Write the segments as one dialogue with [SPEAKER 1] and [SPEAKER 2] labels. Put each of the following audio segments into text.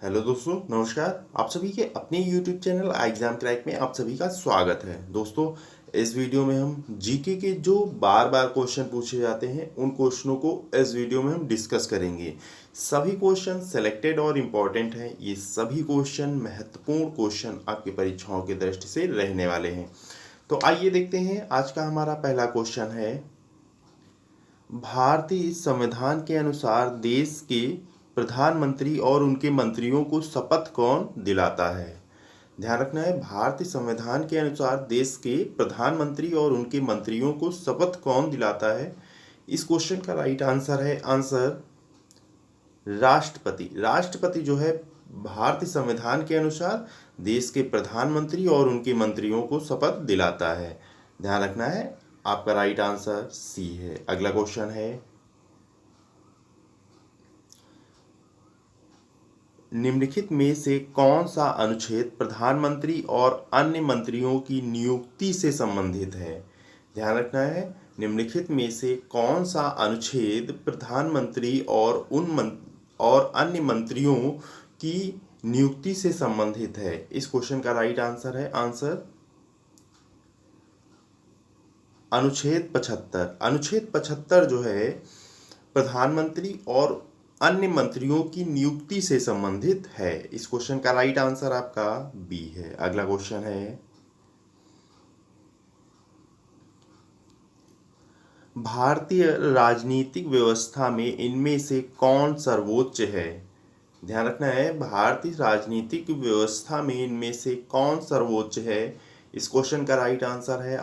[SPEAKER 1] Hello दोस्तों, नमस्कार। आप सभी के अपने YouTube चैनल एग्जाम क्रैक में आप सभी का स्वागत है। दोस्तों, इस वीडियो में हम जीके के जो बार बार क्वेश्चन पूछे जाते हैं उन क्वेश्चनों को इस वीडियो में हम डिस्कस करेंगे। सभी क्वेश्चन सेलेक्टेड और इम्पॉर्टेंट हैं। ये सभी क्वेश्चन महत्वपूर्ण क्वेश्चन आपकी परीक्षाओं की दृष्टि से रहने वाले हैं। तो आइए देखते हैं। आज का हमारा पहला क्वेश्चन है, भारतीय संविधान के अनुसार देश के प्रधानमंत्री और उनके मंत्रियों को शपथ कौन दिलाता है। ध्यान रखना है, भारतीय संविधान के अनुसार देश के प्रधानमंत्री और उनके मंत्रियों को शपथ कौन दिलाता है। इस क्वेश्चन का राइट आंसर है राष्ट्रपति। राष्ट्रपति जो है भारतीय संविधान के अनुसार देश के प्रधानमंत्री और उनके मंत्रियों को शपथ दिलाता है। ध्यान रखना है, आपका राइट आंसर सी है। अगला क्वेश्चन है, निम्नलिखित में से कौन सा अनुच्छेद प्रधानमंत्री और अन्य मंत्रियों की नियुक्ति से संबंधित है। ध्यान रखना है, निम्नलिखित में से कौन सा अनुच्छेद प्रधानमंत्री और अन्य मंत्रियों की नियुक्ति से संबंधित है। इस क्वेश्चन का राइट आंसर है अनुच्छेद 75। अनुच्छेद 75 जो है प्रधानमंत्री और अन्य मंत्रियों की नियुक्ति से संबंधित है। इस क्वेश्चन का राइट आंसर आपका बी है। अगला क्वेश्चन है, भारतीय राजनीतिक व्यवस्था में इनमें से कौन सर्वोच्च है। ध्यान रखना है, भारतीय राजनीतिक व्यवस्था में इनमें से कौन सर्वोच्च है। इस क्वेश्चन का राइट आंसर है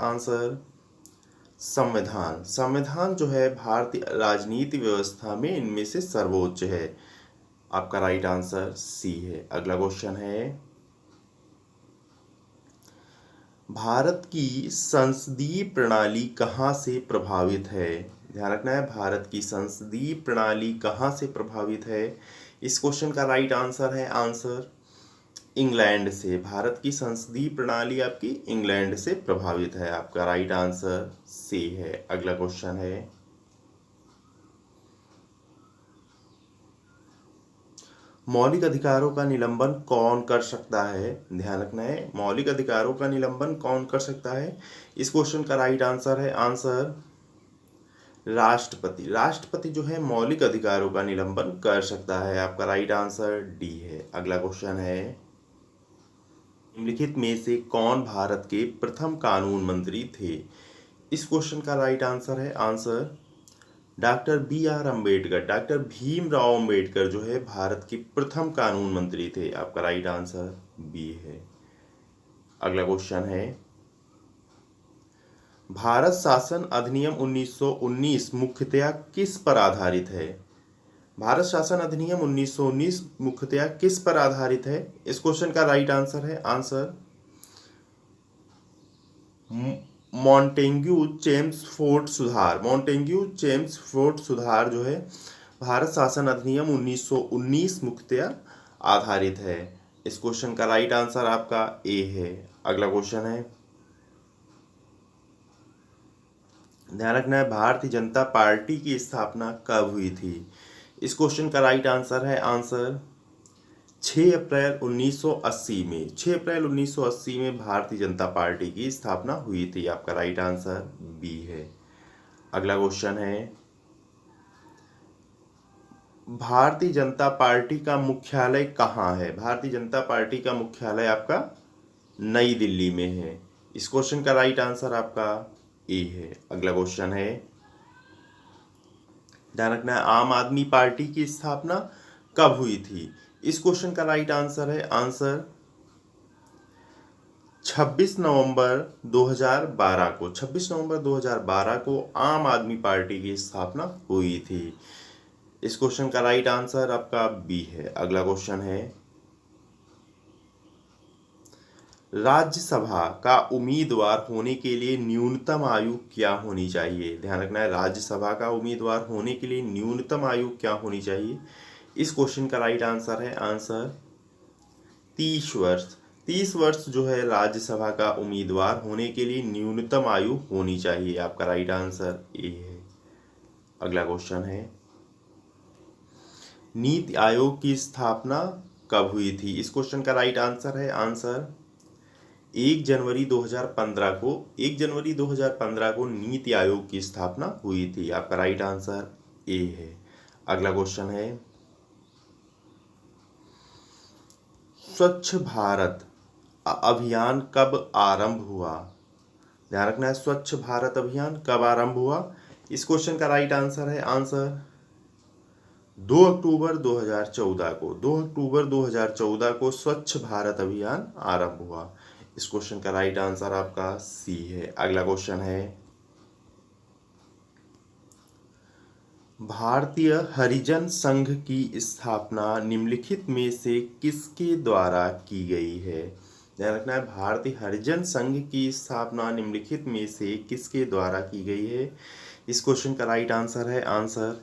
[SPEAKER 1] संविधान। संविधान जो है भारतीय राजनीति व्यवस्था में इनमें से सर्वोच्च है। आपका राइट आंसर सी है। अगला क्वेश्चन है, भारत की संसदीय प्रणाली कहाँ से प्रभावित है। ध्यान रखना है, भारत की संसदीय प्रणाली कहाँ से प्रभावित है। इस क्वेश्चन का राइट आंसर है इंग्लैंड से। भारत की संसदीय प्रणाली आपकी इंग्लैंड से प्रभावित है। आपका राइट आंसर सी है। अगला क्वेश्चन है, मौलिक अधिकारों का निलंबन कौन कर सकता है। ध्यान रखना है, मौलिक अधिकारों का निलंबन कौन कर सकता है। इस क्वेश्चन का राइट आंसर है राष्ट्रपति। राष्ट्रपति जो है मौलिक अधिकारों का निलंबन कर सकता है। आपका राइट आंसर डी है। अगला क्वेश्चन है, निम्नलिखित में से कौन भारत के प्रथम कानून मंत्री थे। इस क्वेश्चन का राइट आंसर है doctor BR Ambedkar. Doctor Bhimrao Ambedkar जो है भारत के प्रथम कानून मंत्री थे। आपका राइट आंसर बी है। अगला क्वेश्चन है, भारत शासन अधिनियम 1919 मुख्यतया किस पर आधारित है। भारत शासन अधिनियम 1919 मुख्यतया किस पर आधारित है। इस क्वेश्चन का राइट आंसर है मॉन्टेग्यू चेम्सफोर्ड सुधार। मॉन्टेग्यू चेम्सफोर्ड सुधार जो है भारत शासन अधिनियम 1919 मुख्यतया आधारित है। इस क्वेश्चन का राइट आंसर आपका ए है। अगला क्वेश्चन है, ध्यान रखना है, भारतीय जनता पार्टी की स्थापना कब हुई थी। इस क्वेश्चन का राइट आंसर है 6 अप्रैल 1980 में। 6 अप्रैल 1980 में भारतीय जनता पार्टी की स्थापना हुई थी। आपका राइट आंसर बी है। अगला क्वेश्चन है, भारतीय जनता पार्टी का मुख्यालय कहाँ है। भारतीय जनता पार्टी का मुख्यालय आपका नई दिल्ली में है। इस क्वेश्चन का राइट आंसर आपका ए है। अगला क्वेश्चन है, ध्यान रखना है, आम आदमी पार्टी की स्थापना कब हुई थी। इस क्वेश्चन का राइट आंसर है 26 नवंबर 2012 को। 26 नवंबर 2012 को आम आदमी पार्टी की स्थापना हुई थी। इस क्वेश्चन का राइट आंसर आपका बी है। अगला क्वेश्चन है, राज्यसभा का उम्मीदवार होने के लिए न्यूनतम आयु क्या होनी चाहिए। ध्यान रखना है, राज्यसभा का उम्मीदवार होने के लिए न्यूनतम आयु क्या होनी चाहिए। इस क्वेश्चन का राइट आंसर है 30 वर्ष। 30 वर्ष जो है राज्यसभा का उम्मीदवार होने के लिए न्यूनतम आयु होनी चाहिए। आपका राइट आंसर ए है। अगला क्वेश्चन है, नीति आयोग की स्थापना कब हुई थी? इस क्वेश्चन का राइट आंसर है आंसर 1 जनवरी 2015 को 1 जनवरी 2015 को नीति आयोग की स्थापना हुई थी। आपका राइट आंसर ए है। अगला क्वेश्चन है, स्वच्छ भारत अभियान कब आरंभ हुआ? ध्यान रखना है, स्वच्छ भारत अभियान कब आरंभ हुआ? इस क्वेश्चन का राइट आंसर है आंसर 2 अक्टूबर 2014 को 2 अक्टूबर 2014 को स्वच्छ भारत अभियान आरंभ हुआ। इस क्वेश्चन का राइट आंसर आपका सी है। अगला क्वेश्चन है, भारतीय हरिजन संघ की स्थापना निम्नलिखित में से किसके द्वारा की गई है? ध्यान रखना है, भारतीय हरिजन संघ की स्थापना निम्नलिखित में से किसके द्वारा की गई है? इस क्वेश्चन का राइट आंसर है आंसर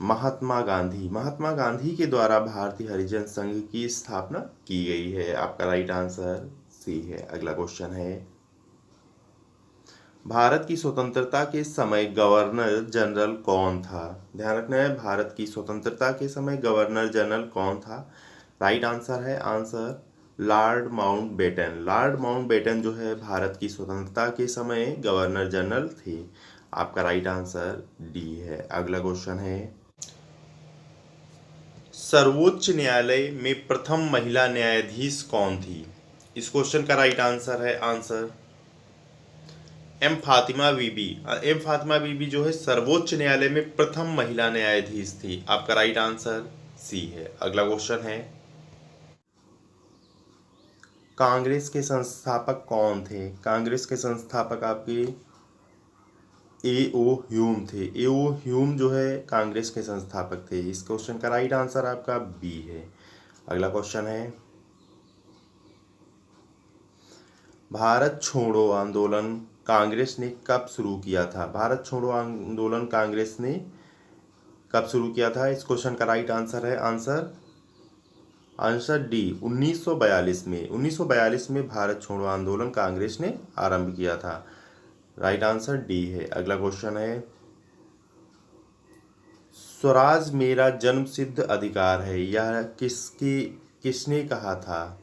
[SPEAKER 1] महात्मा गांधी। महात्मा गांधी के द्वारा भारतीय हरिजन संघ की स्थापना की गई है। आपका राइट आंसर सी है। अगला क्वेश्चन है, भारत की स्वतंत्रता के समय गवर्नर जनरल कौन था? ध्यान रखना है, भारत की स्वतंत्रता के समय गवर्नर जनरल कौन था? राइट आंसर है answer Lord Mountbatten. Lord Mountbatten जो है भारत की स्वतंत्रता के समय गवर्नर जनरल थे। आपका राइट आंसर डी है। अगला क्वेश्चन है, सर्वोच्च न्यायालय में प्रथम महिला न्यायाधीश कौन थी? इस क्वेश्चन का राइट आंसर है आंसर एम फातिमा बीबी। एम फातिमा बीबी जो है सर्वोच्च न्यायालय में प्रथम महिला न्यायाधीश थी। आपका राइट आंसर सी है। अगला क्वेश्चन है, कांग्रेस के संस्थापक कौन थे? कांग्रेस के संस्थापक आपके ए.ओ. ह्यूम थे। ए.ओ. ह्यूम जो है कांग्रेस के संस्थापक थे। इस क्वेश्चन का राइट आंसर आपका बी है। अगला क्वेश्चन है, भारत छोड़ो आंदोलन कांग्रेस ने कब शुरू किया था? भारत छोड़ो आंदोलन कांग्रेस ने कब शुरू किया था? इस क्वेश्चन का राइट आंसर है आंसर डी 1942 में। 1942 में भारत छोड़ो आंदोलन कांग्रेस ने आरंभ किया था। राइट आंसर डी है। अगला क्वेश्चन है, स्वराज मेरा जन्मसिद्ध अधिकार है, यह किसने कहा था?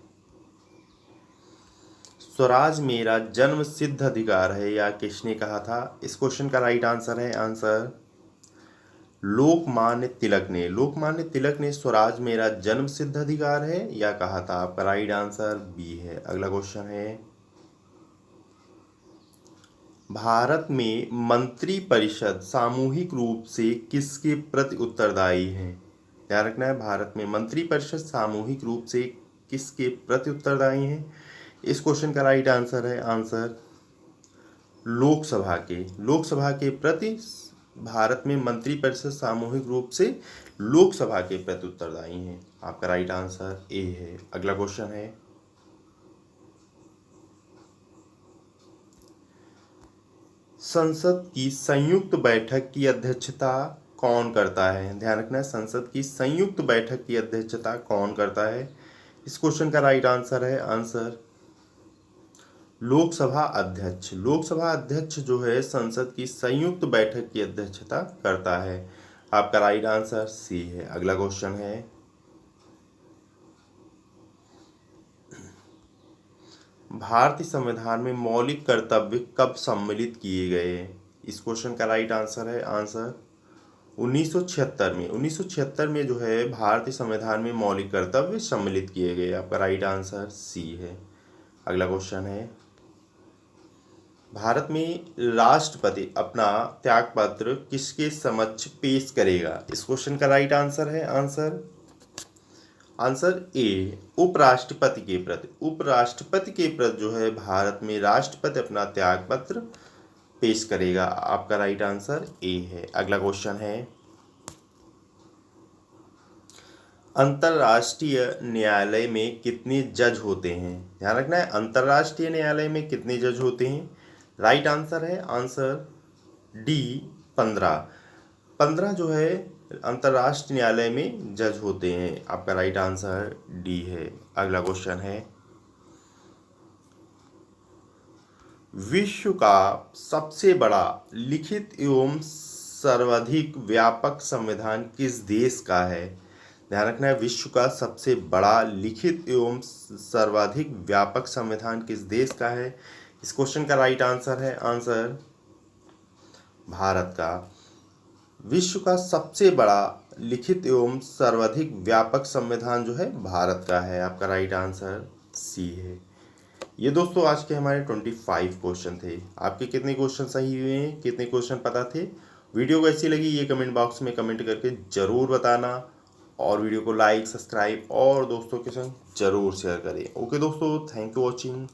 [SPEAKER 1] स्वराज मेरा जन्म सिद्ध अधिकार है या किसने कहा था? इस क्वेश्चन का राइट आंसर है आंसर लोकमान्य तिलक ने। लोकमान्य तिलक ने स्वराज मेरा जन्म सिद्ध अधिकार है या कहा था। आपका राइट आंसर बी है। अगला क्वेश्चन है, भारत में मंत्री परिषद सामूहिक रूप से किसके प्रति उत्तरदायी है? ध्यान रखना है, भारत में मंत्री परिषद सामूहिक रूप से किसके प्रति उत्तरदायी है? इस क्वेश्चन का राइट आंसर है आंसर लोकसभा के प्रति भारत में मंत्री परिषद सामूहिक रूप से लोकसभा के प्रति उत्तरदायी हैं। आपका राइट आंसर ए है। अगला क्वेश्चन है, संसद की संयुक्त बैठक की अध्यक्षता कौन करता है? ध्यान रखना है, संसद की संयुक्त बैठक की अध्यक्षता कौन करता है? इस क्वेश्चन का राइट आंसर है आंसर लोकसभा अध्यक्ष। लोकसभा अध्यक्ष जो है संसद की संयुक्त बैठक की अध्यक्षता करता है। आपका राइट आंसर सी है। अगला क्वेश्चन है, भारतीय संविधान में मौलिक कर्तव्य कब सम्मिलित किए गए? इस क्वेश्चन का राइट आंसर है आंसर 1976 में। 1976 में जो है भारतीय संविधान में मौलिक कर्तव्य सम्मिलित किए गए। आपका राइट आंसर सी है। अगला क्वेश्चन है, भारत में राष्ट्रपति अपना त्यागपत्र किसके समक्ष पेश करेगा? इस क्वेश्चन का राइट आंसर है आंसर ए उपराष्ट्रपति के प्रति। उपराष्ट्रपति के प्रति जो है भारत में राष्ट्रपति अपना त्यागपत्र पेश करेगा। आपका राइट आंसर ए है। अगला क्वेश्चन है, अंतर्राष्ट्रीय न्यायालय में कितने जज होते हैं? ध्यान रखना है, अंतर्राष्ट्रीय न्यायालय में कितने जज होते हैं? राइट आंसर है आंसर डी 15। 15 जो है अंतर्राष्ट्रीय न्यायालय में जज होते हैं। आपका राइट आंसर डी है। अगला क्वेश्चन है, विश्व का सबसे बड़ा लिखित एवं सर्वाधिक व्यापक संविधान किस देश का है? ध्यान रखना है, विश्व का सबसे बड़ा लिखित एवं सर्वाधिक व्यापक संविधान किस देश का है? इस क्वेश्चन का राइट आंसर है आंसर भारत का। विश्व का सबसे बड़ा लिखित एवं सर्वाधिक व्यापक संविधान जो है भारत का है। आपका राइट आंसर सी है। ये दोस्तों आज के हमारे 25 क्वेश्चन थे। आपके कितने क्वेश्चन सही हुए हैं, कितने क्वेश्चन पता थे? वीडियो कैसी लगी ये कमेंट बॉक्स में कमेंट करके ज़रूर बताना, और वीडियो को लाइक, सब्सक्राइब और दोस्तों के संग जरूर शेयर करें। ओके दोस्तों, थैंक यू वॉचिंग।